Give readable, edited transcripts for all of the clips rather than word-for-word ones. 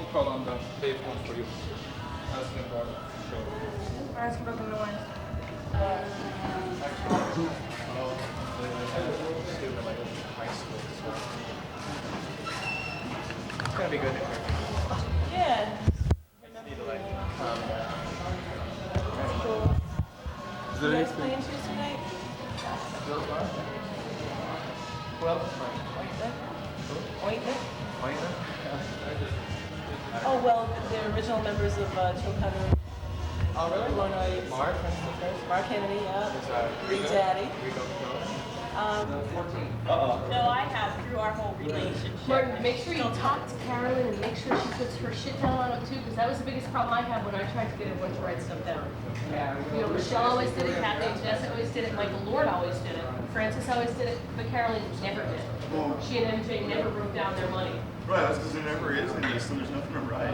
phone call on the payphone for you. Asking about it. Asking about the noise. It's gonna be good. Yeah. Need to like calm down. That's cool. Is You there guys anything? playing Tuesday night? Well, Ointment? Ointment? Oh, well, the original members of Chilcothe. Oh, really? Illinois. Mark? Mark Kennedy, yeah. Is Big Daddy. Rico Pro? No, I have through our whole relationship. Martin, make sure you talk to Carolyn and make sure she puts her shit down on it too, because that was the biggest problem I had when I tried to get everyone to write stuff down. You know, Michelle always did it, Kathy and Jess always did it, Michael Lord always did it, Francis always did it, but Carolyn never did. She and MJ never wrote down their money. Right, that's because there never is any, so there's nothing to write.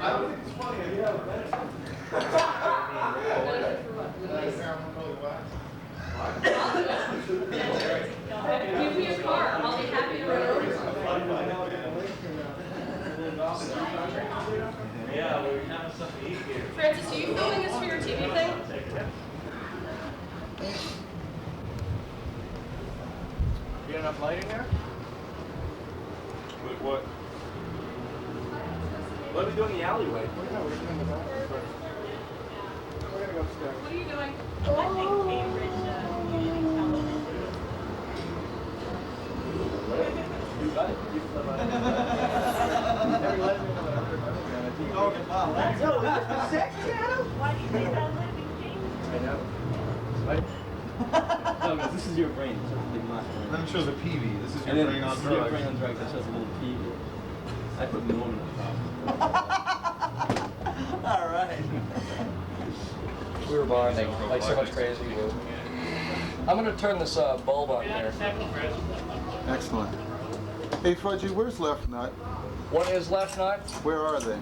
I don't think it's funny. You have a benefit. Give me a car, I'll be happy to run over. Yeah, we're having something to eat here. Francis, are you filming this for your TV thing? You got enough light in there? Wait, what? What are we doing in the alleyway? We're doing the bathroom first. We're gonna go upstairs. What are you doing? I think Cambridge Community Television. You got it. Oh, wow. That's all. This is the sex channel? Why do you say that living thing? I know. Right? No, because this is your brain. So it's like my brain. Then it shows a PV. This is And your then brain on this is your drugs. brain on drugs. That shows a little TV. I put Norman on top. All right. We were bonding, like so much crazy. I'm gonna turn this bulb on here. Excellent. Hey, Fudgy, where's Left Nut? What is left nut? Where are they?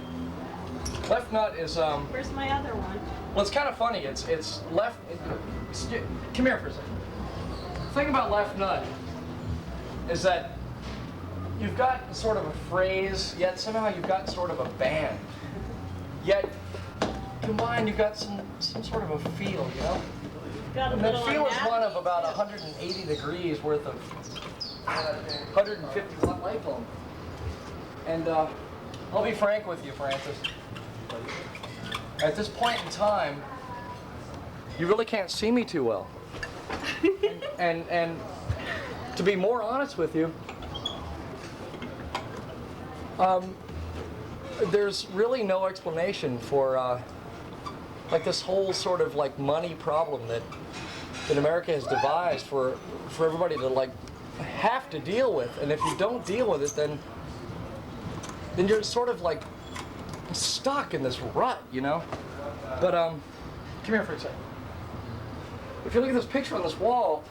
Left nut is Where's my other one? well, it's kind of funny. It's left. Come here for a second. The thing about left nut is that you've got sort of a phrase, yet somehow you've got sort of a band. Yet combined, you've got some sort of a feel, you know. Got a And that little feel on is that. one of about 180 degrees worth of 150 watt light bulb. And I'll be frank with you, Francis. At this point in time, you really can't see me too well. and to be more honest with you, there's really no explanation for like this whole sort of like money problem that America has devised for everybody to like have to deal with. And if you don't deal with it, then you're sort of like stuck in this rut, you know? But come here for a second. If you look at this picture on this wall,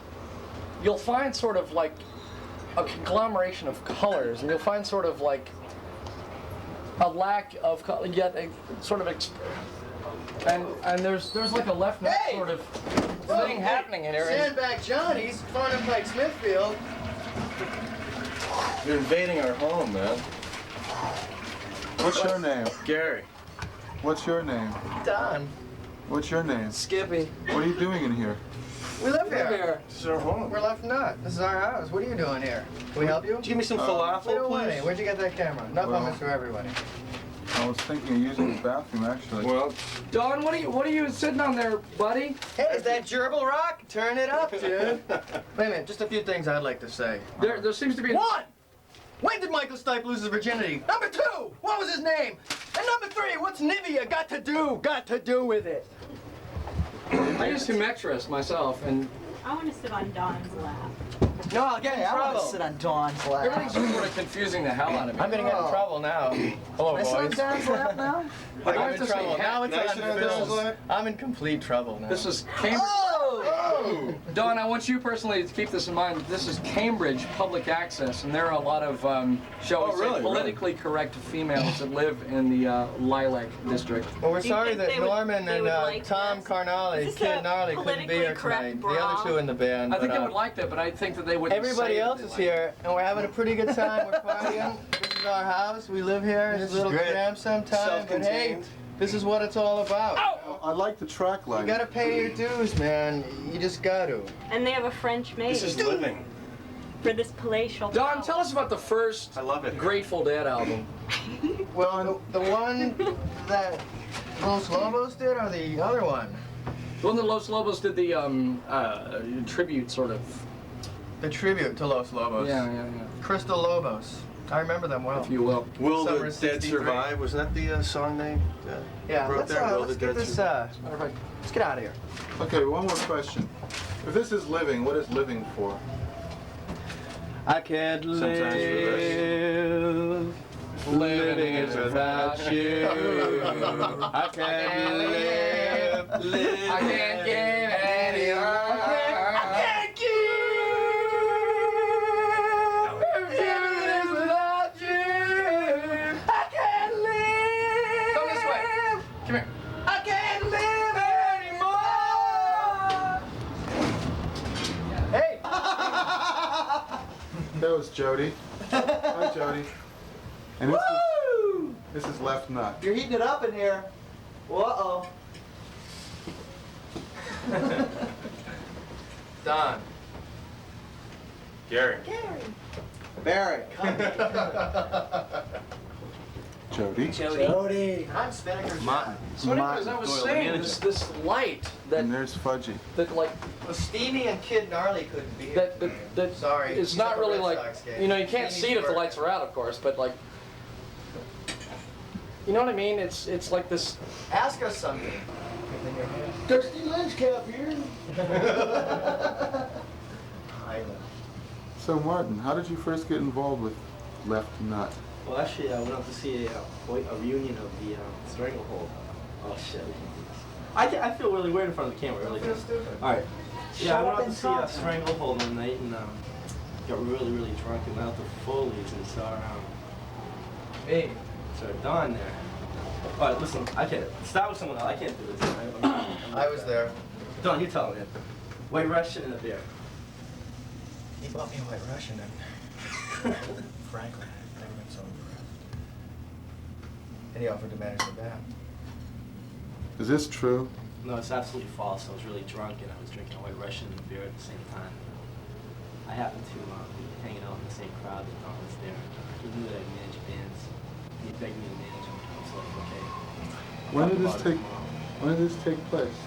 you'll find sort of like a conglomeration of colors, and you'll find sort of like a lack of color, yet a sort of and there's like a left nut Hey! sort of thing happening in here. And Sandbag Johnny's, Farnham Pike Smithfield. You're invading our home, man. What's your name? Gary. What's your name? Don. What's your name? Skippy, What are you doing in here? We live come here. here. This is our home. We're Left Nut. This is our house. What are you doing here? Can we help you? Did you give me some Wait falafel, away. please? Where'd you get that camera? Enough Well- of it's for everybody. I was thinking of using the bathroom, actually. Well, Don, what are you sitting on there, buddy? Hey, is that gerbil rock? Turn it up, dude. Wait a minute, just a few things I'd like to say. There seems to be. One! When did Michael Stipe lose his virginity? Number two! What was his name? And number three, what's Nivea got to do with it? I use Symmetrus myself, and I want to sit on Don's lap. No, I'll get in I want trouble. to sit on Dawn's lap. everything's just sort of confusing the hell out of me. I'm gonna get in trouble now. Hello, I sit on boys. Dawn's lap now? I'm in trouble. Now it's Nice on and film. film. I'm in complete trouble now. This is Cambridge. Oh! Whoa! Don, I want you personally to keep this in mind. This is Cambridge Public Access, and there are a lot of, shall we say, politically correct females that live in the Lilac District. Well, we're Do you sorry think that they would- Norman they and would like Tom this? Carnali, Is this Kid a Gnarly couldn't be politically here correct tonight. The bra? other two in the band. I think but, they would like that, but I think that they wouldn't everybody say that else they is like here, and we're having a pretty good time. We're partying. This is our house. We live here. It's a little cramped sometimes, but hey, this is what it's all about. I like the track You line. gotta pay your dues, man. You just gotta. And they have a French maid This is living. for this palatial. Don, house. tell us about the first I love it. Grateful Dead album. Well, the one that Los Lobos did, or the other one? The one that Los Lobos did the tribute, sort of. The tribute to Los Lobos. Yeah. Crystal Lobos. I remember them well. If you will. Will Summer the Dead 63. Survive? Was that the song name? Yeah, wrote let's, that? Will let's the get Dead this, Survive? let's get out of here. Okay, one more question. If this is living, what is living for? I can't Sometimes live. Living is without you. I can't live. I can't give any more. I can't give. Living is without you. I can't live. Come this way. Come here. I can't live anymore. Hey. That was Jody. Hi, Jody. And this is Left Nut. You're heating it up in here. Uh-oh. Don. Gary. Barry, come. Jody. Jody. I'm Spinnaker's Martin. So anyways, I was Doyle, saying, manager. this light that, And there's Fudgy. like, Well, Stevie and Kid Gnarly couldn't be here. that Sorry. it's he's not at the really Red like, Sox game. you know, you can't Stevie's see it if the work. lights are out, of course, but like, you know what I mean? It's like this. Ask us something. Dusty Lynch cap here. So Martin, how did you first get involved with Left Nut? Well, actually, I went out to see a reunion of the Stranglehold. Oh shit, we can't do this. I feel really weird in front of the camera, really. Feel stupid. All right. Yeah, I Shut went up out to and see talk. Stranglehold one night and got really, really drunk and went out to Foley's and saw Hey. Don there. All right, listen, I can't. Start with someone else. I can't do this. I was there. Don, you tell him. White Russian and a beer. He bought me a White Russian and Franklin. Never been so impressed. And he offered to manage the band. Is this true? No, it's absolutely false. I was really drunk and I was drinking a White Russian and a beer at the same time. I happened to be hanging out in the same crowd that Don was there. He knew that I managed bands. He begged me to manage him. I was like, okay. When did Talk this about it take? tomorrow. When did this take place?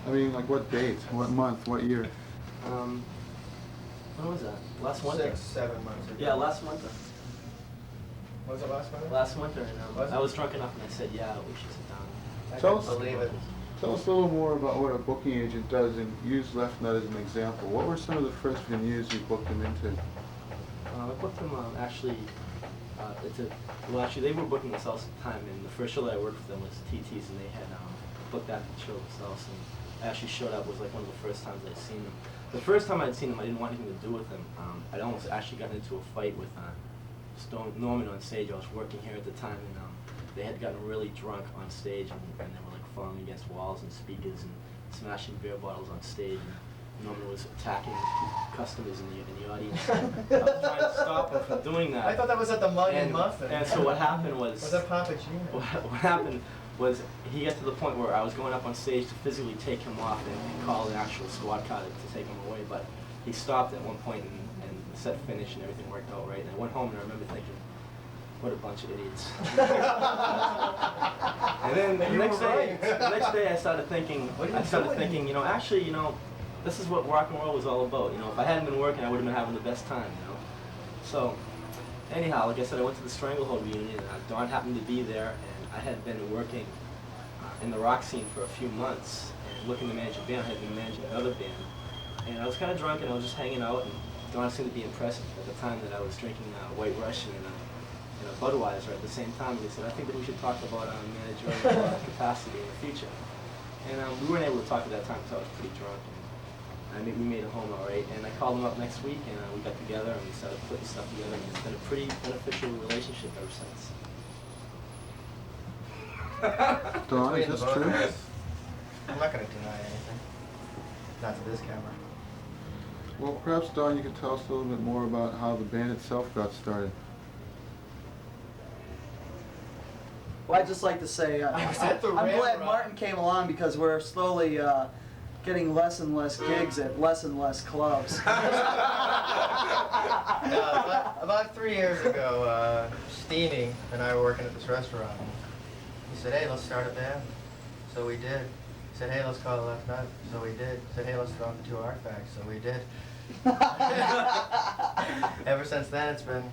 I mean, like what date? What month? What year? When was that? Last winter. 6, 7 months ago. Yeah, last winter. Was it last winter? Last winter, and Was it? I was drunk enough and I said, yeah, we should sit down. I Tell can't us- believe it. Tell us a little more about what a booking agent does and use Left Nut as an example. What were some of the first venues you booked them into? I booked them actually, they were booking themselves at the time, and the first show that I worked with them was TT's, and they had booked that show themselves, and I actually showed up. Was like one of the first times I'd seen them. The first time I'd seen them, I didn't want anything to do with them. I'd almost actually gotten into a fight with Norman on stage. I was working here at the time, and they had gotten really drunk on stage, and they were like falling against walls and speakers and smashing beer bottles on stage. And Norman was attacking customers in the audience. I was trying to stop him from doing that. I thought that was at the Mug and And, Muffin. and so what happened was, Was that Papa Gino? what happened was he got to the point where I was going up on stage to physically take him off and call an actual squad car to take him away, but he stopped at one point and said finish and everything worked out right. And I went home and I remember thinking, what a bunch of idiots. And then the next day I started thinking, you know, actually, you know, this is what rock and roll was all about. You know, if I hadn't been working, I would have been having the best time, you know. So, anyhow, like I said, I went to the Stranglehold reunion, and Don happened to be there, and I had been working in the rock scene for a few months, and looking to manage a band. I had been managing another band, and I was kind of drunk, and I was just hanging out, and Don seemed to be impressed at the time that I was drinking White Russian and a Budweiser at the same time. And he said, I think that we should talk about managerial capacity in the future. And we weren't able to talk at that time because I was pretty drunk. we made a home all right. And I called him up next week, and we got together and we started putting stuff together. And it's been a pretty beneficial relationship ever since. Don, is Between this the both true? of us, I'm not going to deny anything. Not to this camera. Well, perhaps, Don, you could tell us a little bit more about how the band itself got started. Well, I'd just like to say, I was at the I'm ramp glad run. Martin came along because we're slowly getting less and less gigs at less and less clubs. About 3 years ago, Steamy and I were working at this restaurant. He said, hey, let's start a band. So we did. He said, hey, let's call it Left Nut. So we did. He said, hey, let's throw up the 2 artifacts. So we did. Ever since then, it's been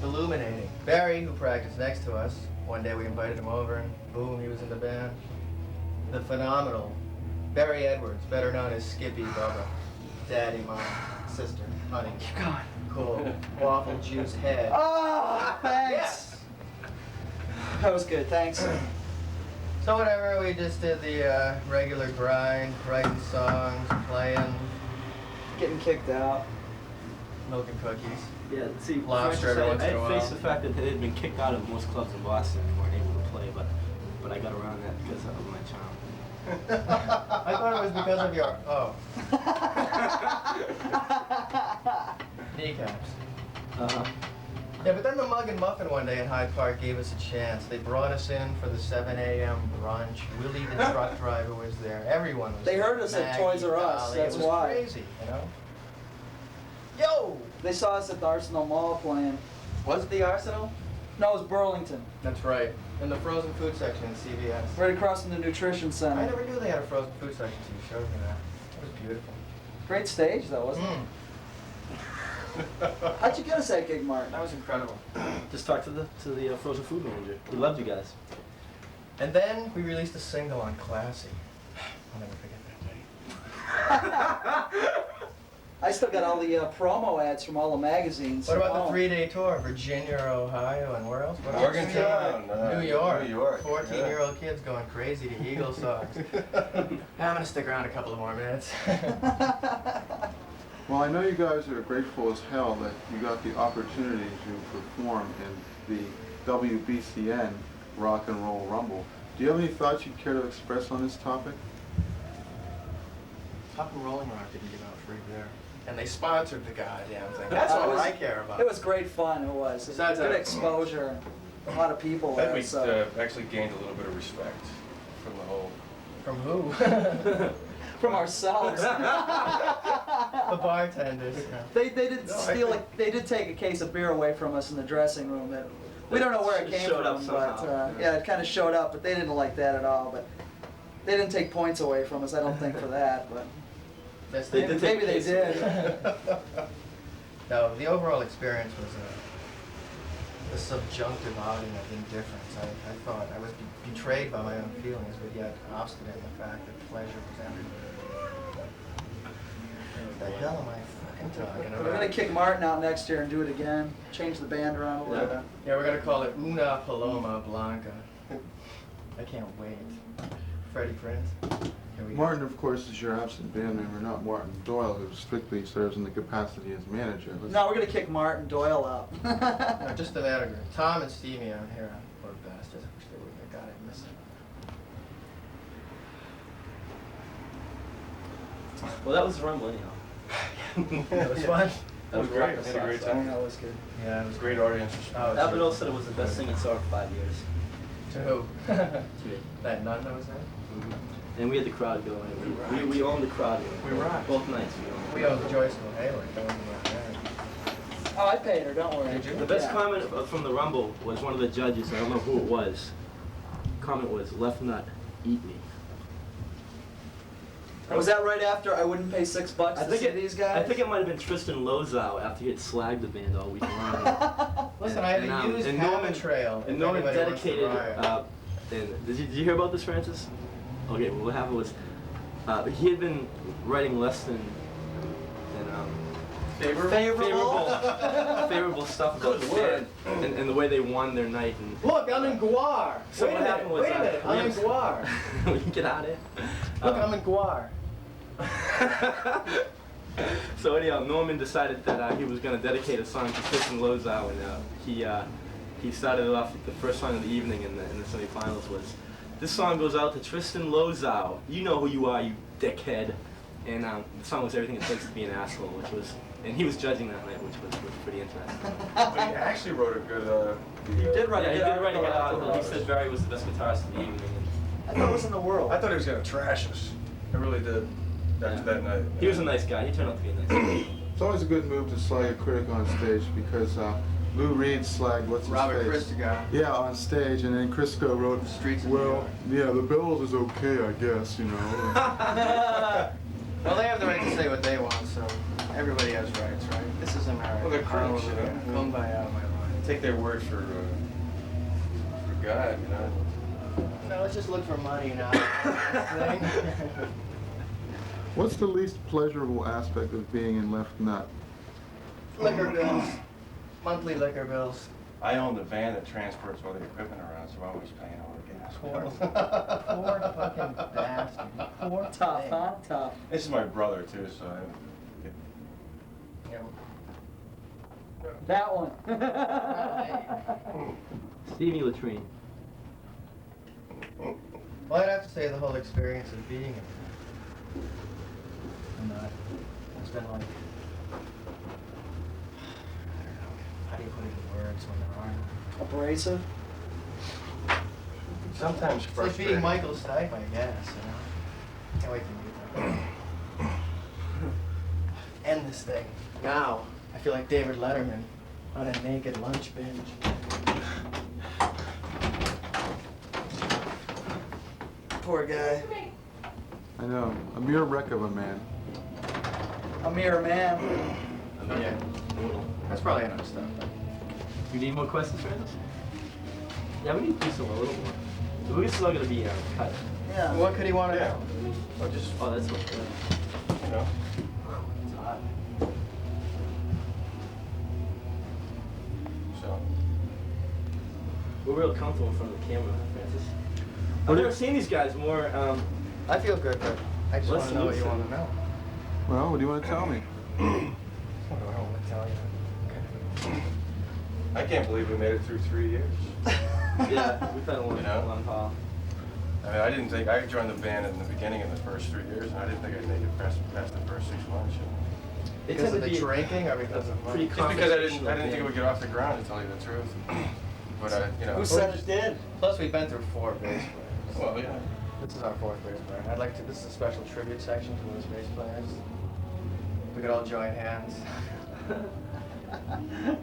illuminating. Barry, who practiced next to us, one day we invited him over, and boom, he was in the band. The phenomenal Barry Edwards, better known as Skippy Bubba, Daddy, Mom, Sister, Honey. Keep going. Cool. Waffle juice head. Oh, thanks. That was good, thanks. So whatever, we just did the regular grind, writing songs, playing, Getting kicked out. milking cookies. Yeah, see, Lobster Francis, every once in a I while. faced the fact that they had been kicked out of most clubs in Boston and weren't able to play, but I got around that because of my charm. I thought it was because of your, kneecaps. Uh-huh. Yeah, but then the Mug and Muffin one day in Hyde Park gave us a chance. They brought us in for the 7 a.m. brunch. Willie the truck driver was there. Everyone was They there. heard us at Maggie, Toys R Us, Dolly. that's it was why. Crazy, you know? Yo! They saw us at the Arsenal Mall playing. Was it the Arsenal? No, it was Burlington, That's right. In the frozen food section in CVS. right across from the Nutrition I Center. never knew they had a frozen food section, so you showed me that. It was beautiful. Great stage, though, wasn't it? How'd you get us that gig, Martin? That was incredible. Just talked to the frozen food manager. He loved you guys. And then we released a single on Classy. I'll never forget that day. I still got all the promo ads from all the magazines. What about Oh. the 3-day tour? Virginia, Ohio, and where else? What else? Morgantown, New York. New York, 14-year-old kids going crazy to Eagle songs. I'm gonna stick around a couple of more minutes. Well, I know you guys are grateful as hell that you got the opportunity to perform in the WBCN Rock and Roll Rumble. Do you have any thoughts you'd care to express on this topic? Top and Rolling Rock didn't give out free beer. And they sponsored the goddamn thing. That's all I care about. It was great fun, it was. It was Besides good that- exposure, a lot of people Then there, we so. actually gained a little bit of respect from the whole. From who? From ourselves. The bartenders. They did No, I steal, think- they did take a case of beer away from us in the dressing room. That we don't know where it came Showed up from, but somehow. yeah, it kind of showed up, but they didn't like that at all. But they didn't take points away from us, I don't think, for that, but Yes, They did take maybe they case. did. No, the overall experience was a subjunctive outing of indifference. I thought I was betrayed by my own feelings, but yet obstinate in the fact that pleasure was everywhere. What the hell am I fucking talking about? We're gonna kick Martin out next year and do it again, change the band around a little bit. Yeah, we're gonna call it Una Paloma Blanca. I can't wait. Freddie Prinze. Here we go. Martin, of course, is your absent band member, not Martin Doyle, who strictly serves in the capacity as manager. No, we're gonna kick Martin Doyle out. No, just the manager. Tom and Stevie out here. Poor bastards. I wish they would have got it. Miss it. Well, that was the Rumble anyhow. It was fun. That was great. We had a great time. That was good. Yeah, it was Great audience response. Oh, Alvin said it was the best thing he saw for 5 years. To who? To me. That nun that was there? And we had the crowd going. We owned the crowd. We rocked. Both nights we owned. We owned the Joyce Haley. That wasn't my band. Oh, I paid her, don't worry. Did you? The best Yeah. comment from the Rumble was one of the judges. I don't know who it was. Comment was, "Left nut, eat me." Was that right after I wouldn't pay $6 to see these guys? I think it might have been Tristan Lozow after he had slagged the band all week long. Listen, I had to use Hammer Trail. And if Norman anybody wants to dedicated. riot. And did you hear about this, Francis? Okay, well, what happened was he had been writing less than favorable stuff about the band and the way they won their night. And Look, I'm in Guar. So wait what a minute, happened was, wait a minute. I'm in Guar. we can get out of here. Look, I'm in Guar. So anyhow, Norman decided that he was going to dedicate a song to Tristan Lozau, and he started it off. The first song of the evening in the semifinals was, "This song goes out to Tristan Lozau. You know who you are, you dickhead." And the song was "Everything It Takes to Be an Asshole," which was, and he was judging that night, which was pretty interesting. But he actually wrote a good. You did write Yeah, a he good did write a good article. article. He said Barry was the best guitarist of the evening. I thought it was in the world. I thought he was gonna trash us. I really did. After that night. He was a nice guy. He turned out to be a nice guy. It's always a good move to slag a critic on stage because Lou Reed slagged what's his Robert face? Christgau. Yeah, on stage, and then Crisco wrote, Streets of New well, York. yeah, the Bills is okay, I guess, you know. Well, they have the right to say what they want, so everybody has rights, right? This is America. Well, they're critics, you know. Kumbaya, my mind. Take their word for God, you know. No, let's just look for money now. What's the least pleasurable aspect of being in Left Nut? Liquor bills. Monthly liquor bills. I own the van that transports all the equipment around, so I'm always paying all the gas Poor, bills. poor fucking bastard. Poor Tough, thing. huh? Tough. This is my brother too, so Yeah. That one. Stevie Latrine. Well, I'd have to say the whole experience of being in it. And it's been like, I don't know, how do you put it in words when there aren't? Abrasive. sometimes It's like being frustrating. Michael Stipe, I guess, you know? Can't wait to meet him. End this thing. Now, I feel like David Letterman on a naked lunch binge. Poor guy. I know, a mere wreck of a man. A mere man. Yeah. That's probably enough stuff. You need more questions, Francis? Yeah, we need to do some a little more. So we're still gonna be cut. Yeah. What could he want to Yeah. know? Or just, Oh, that's what. you know. It's hot. So. We're real comfortable in front of the camera, Francis. I've never seen these guys more. I feel good, but I just want Less to know what you lucid. want to know. Well, what do you want to tell me? What do I want to tell you? I can't believe we made it through 3 years. Yeah, we've had a long, You know? long haul. I mean, I didn't think, I joined the band in the beginning in the first 3 years, and I didn't think I'd make it past the first 6 months. It Because of tended the to be drinking or because of pretty money? Just because I didn't confrontational think it band. would get off the ground, to tell you the truth. But you know. Who said it did? Plus, we've been through 4 bass players. Well, yeah. This is our 4th bass player. I'd like to, this is a special tribute section to those bass players. We could all join hands.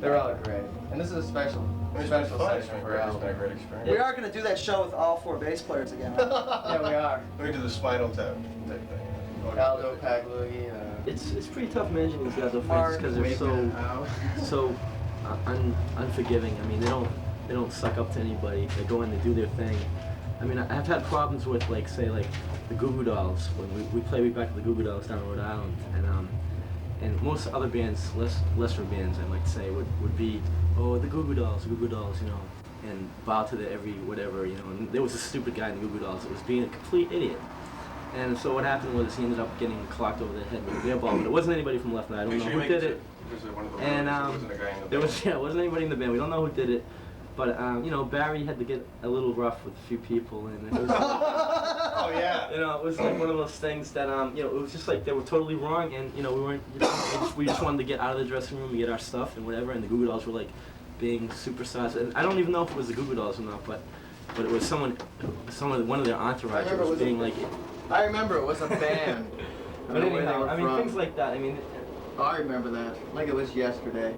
They're all great. And this is a special It's been section fun. for It's been a Al. great experience. We are going to do that show with all 4 bass players again. Yeah, we are. We do the Spinal Tap type thing. Aldo Pagluggi, It's pretty tough managing these guys, though, Mark Francis, because they're Wakeman, Al. so unforgiving. I mean, they don't suck up to anybody. They go in, they do their thing. I mean, I've had problems with the Goo Goo Dolls when we play back to the Goo Goo Dolls down in Rhode Island, and most other bands, lesser bands, I might say, would be, oh, the Goo Goo Dolls, you know, and bow to the every whatever, you know. And there was a stupid guy in the Goo Goo Dolls that was being a complete idiot. And so what happened was he ended up getting clocked over the head with a beer ball, but it wasn't anybody from Left Eye. I don't Make know sure you who make did it. One of the And there wasn't a guy in the there band. was it wasn't anybody in the band. We don't know who did it, but you know, Barry had to get a little rough with a few people, and it was Oh yeah. you know, it was like one of those things that you know, it was just like they were totally wrong, and you know, we weren't, you know, we just wanted to get out of the dressing room and get our stuff and whatever, and the Goo Goo Dolls were like being superstars, and I don't even know if it was the Goo Goo Dolls or not, but it was one of their entourage remember was it was being a- like. I remember it was a band. I But don't know where they anyhow, were I mean, from. things like that. I mean, I remember that. Like it was yesterday.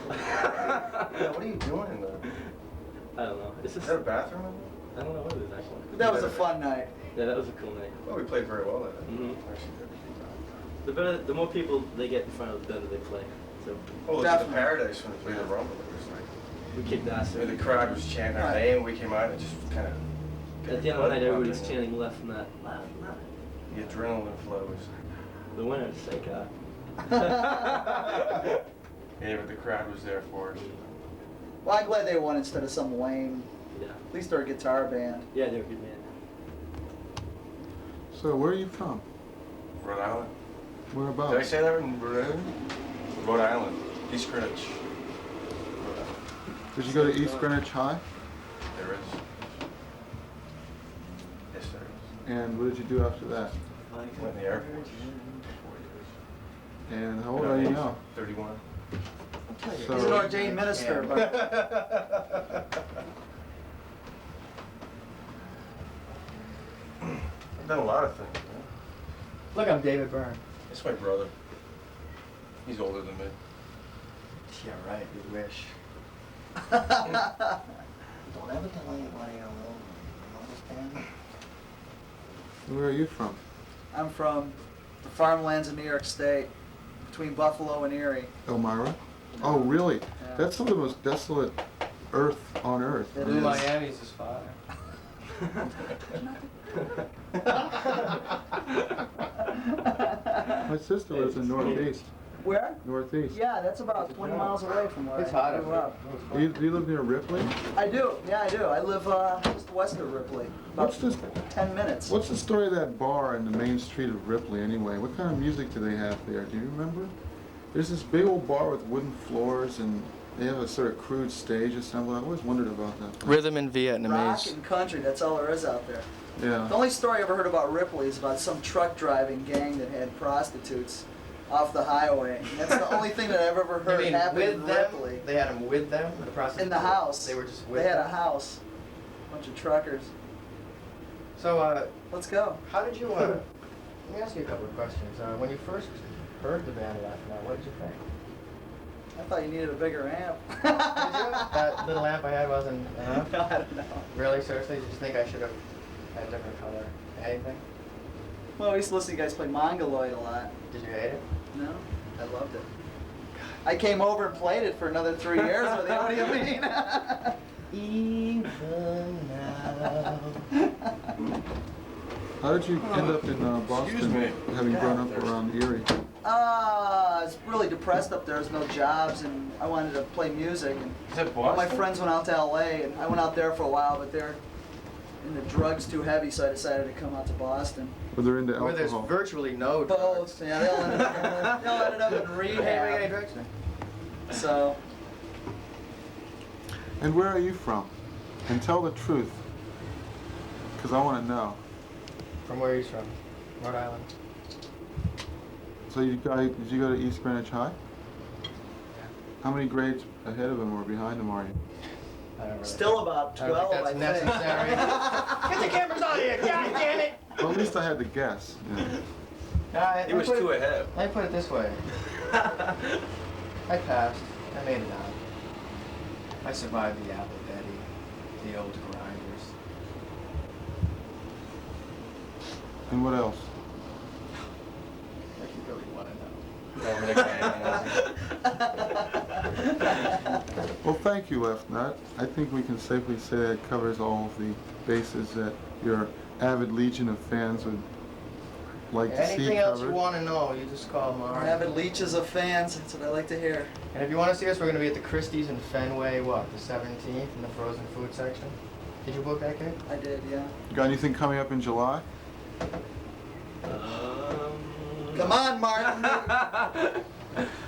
Yeah, what are you doing in there? I don't know. It's Is just that a bathroom in I don't know what it is actually. That was a fun night. Yeah, that was a cool night. there? Well, we played very well that night. Mhm. Actually did. The more people they get in front of, the better they play. So Oh, it was the Definitely. Paradise when we played the Rumble. It was like, we kicked ass. the crowd was chanting our name. We came out and just kind of. At the end of the night, everybody's chanting left and that. Left, left. The adrenaline flows. The winner, Seika. Yeah, but the crowd was there for us. Well, I'm glad they won instead of some lame, Yeah. at least they're a guitar band. Yeah, they're a good man. So, where are you from? Rhode Island. Whereabouts? Did I say that in Rhode Island? Rhode Island, East Greenwich. Did you go to East Greenwich High? There is. Yes, there is. And what did you do after that? Went in the Air Force. 4 years. And how old are you now? 31. So, He's an ordained minister, but I've done a lot of things. Man. Look, I'm David Byrne. It's my brother. He's older than me. Yeah, right. You wish. Don't ever tell anybody you're alone. You understand? where are you from? I'm from the farmlands of New York State, between Buffalo and Erie. Elmira? Oh, really? Yeah. That's some of the most desolate earth on earth. It Blue is. Miami's his father. My sister lives in Northeast. Where? Northeast. Yeah, that's about 20 miles away from where It's I hot grew up up. Do you live near Ripley? I do. Yeah, I do. I live just west of Ripley. About What's this? 10 minutes. What's the story of that bar in the main street of Ripley anyway? What kind of music do they have there? Do you remember? There's this big old bar with wooden floors and they have a sort of crude stage assembly. I always wondered about that. Rhythm and Rock Vietnamese. and country, that's all there is out there. The Yeah. only story I ever heard about Ripley is about some truck driving gang that had prostitutes off the highway. And that's the only thing that I've ever You heard mean happen in with them? Ripley. They had them with them? The prostitutes? In the house. They were just with They had them? a house. Bunch of truckers. So, Let's go. how did you, let me ask you a couple of questions. When you first heard the band last night, what did you think? I thought you needed a bigger amp. Did you? That little amp I had wasn't enough? I don't know. Really? Seriously? Did you think I should have had a different color? Anything? Well, we used to listen to you guys play Mongoloid a lot. Did you hate it? No, I loved it. I came over and played it for another 3 years with you. What do you mean? Even now. How did you end up in Boston, me. having grown up around Erie? I was really depressed up there. There's no jobs, and I wanted to play music. And Is that all my Boston? friends went out to LA, and I went out there for a while, but they're in the drugs too heavy, so I decided to come out to Boston. Or they're into Where there's alcohol? virtually no drugs. Both, yeah, they all ended up in Hey, make any rehab. drugs now? So, And where are you from? And tell the truth, because I want to know. From where he's from? Rhode Island. So did you go to East Greenwich High? How many grades ahead of him or behind him are you? I don't really still about I don't 12, think I that's think. necessary. Get the cameras on here! God damn it! Well, at least I had to guess. Yeah. He was 2 ahead. Let me put it this way. I passed. I made it out. I survived the Apple Betty, the old grinders. And what else? Like you really want to know. Well, thank you, Left Nut. I think we can safely say that covers all of the bases that your avid legion of fans would like to see Anything else you covered. want to know, you just call Mara. Avid leeches of fans, that's what I like to hear. And if you want to see us, we're going to be at the Christie's in Fenway, what, the 17th in the frozen food section? Did you book that, kid? I did, yeah. You got anything coming up in July? Come on, Martin!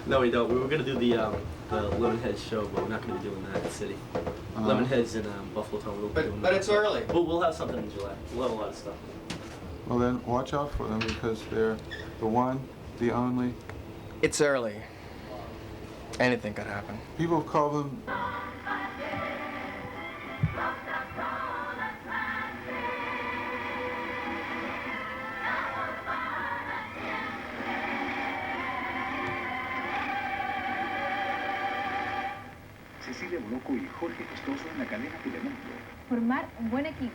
No, we don't. We were gonna do the Lemonheads show, but we're not gonna be doing that in the city. Lemonheads in Buffalo Town. We'll be doing But that. it's early. We'll have something in July. We'll have a lot of stuff. Well then, watch out for them because they're the one, the only. It's early. Anything could happen. People call them Cecilia Boloco y Jorge Costoso en la cadena Telemundo. Formar un buen equipo.